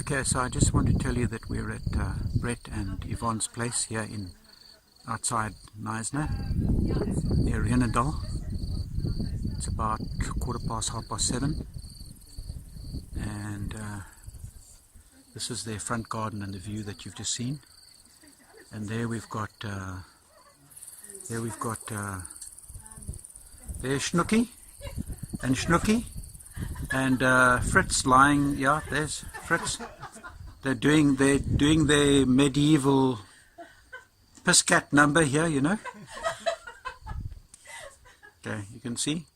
Okay, so I just want to tell you that we're at Brett and Yvonne's place here outside Knysna, near Renadal. It's about 7:15, and this is their front garden and the view that you've just seen. And there we've got there's Snooky and Fritz lying. Yeah, there's Fritz. They're doing their medieval piss cat number here, you know. Okay, you can see.